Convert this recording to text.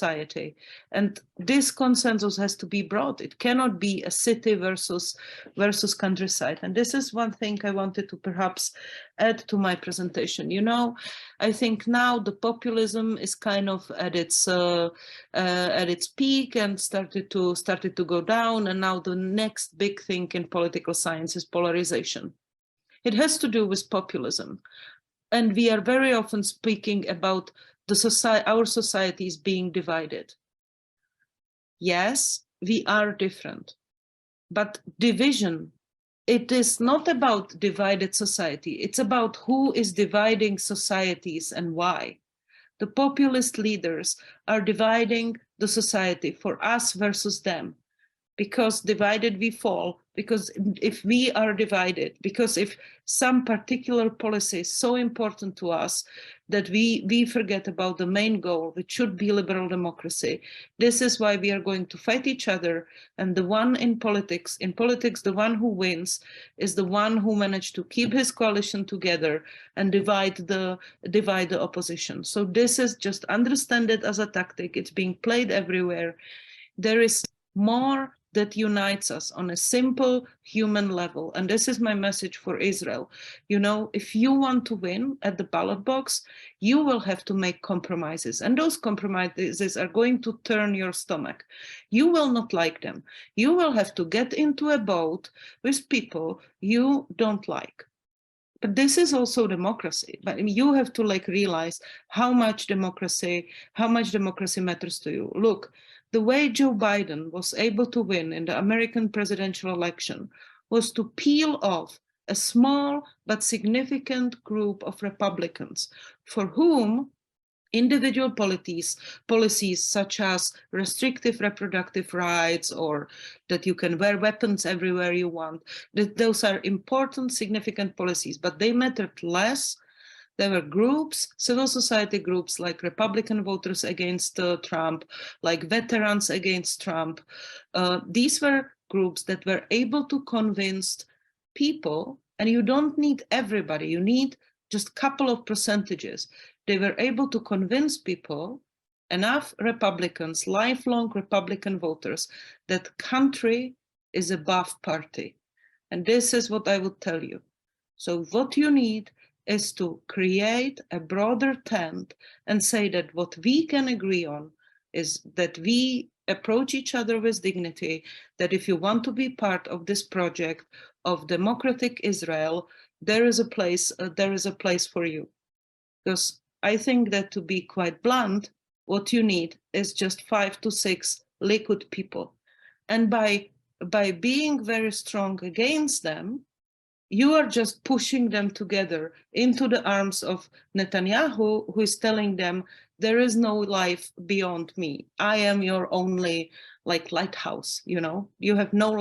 society. And this consensus has to be broad. It cannot be a city versus countryside. And this is one thing I wanted to perhaps add to my presentation. You know, I think now the populism is kind of at its peak and started to go down. And now the next big thing in political science is polarization. It has to do with populism. And we are very often speaking about our societies being divided. Yes, we are different, but division, it is not about divided society. It's about who is dividing societies and why. The populist leaders are dividing the society for us versus them. Because divided we fall, because if we are divided, because if some particular policy is so important to us that we forget about the main goal, which should be liberal democracy, this is why we are going to fight each other. And the one in politics, the one who wins is the one who managed to keep his coalition together and divide the opposition. So this is just understand it as a tactic. It's being played everywhere. There is more that unites us on a simple human level. And this is my message for Israel. You know, if you want to win at the ballot box, you will have to make compromises. And those compromises are going to turn your stomach. You will not like them. You will have to get into a boat with people you don't like. But this is also democracy. But you have to realize how much democracy matters to you. Look, the way Joe Biden was able to win in the American presidential election was to peel off a small but significant group of Republicans for whom individual policies such as restrictive reproductive rights or that you can wear weapons everywhere you want, those are important, significant policies, but they mattered less. There were groups, civil society groups like Republican voters against Trump, like veterans against Trump. These were groups that were able to convince people, and you don't need everybody, you need just a couple of percentages. They were able to convince people, enough Republicans, lifelong Republican voters, that country is above party. And this is what I would tell you. So what you need is to create a broader tent and say that what we can agree on is that we approach each other with dignity, that if you want to be part of this project of democratic Israel, there is a place for you. Because I think that, to be quite blunt, what you need is just 5 to 6 liquid people. And by being very strong against them, you are just pushing them together into the arms of Netanyahu, who is telling them, there is no life beyond me. I am your only lighthouse, you know, you have no life.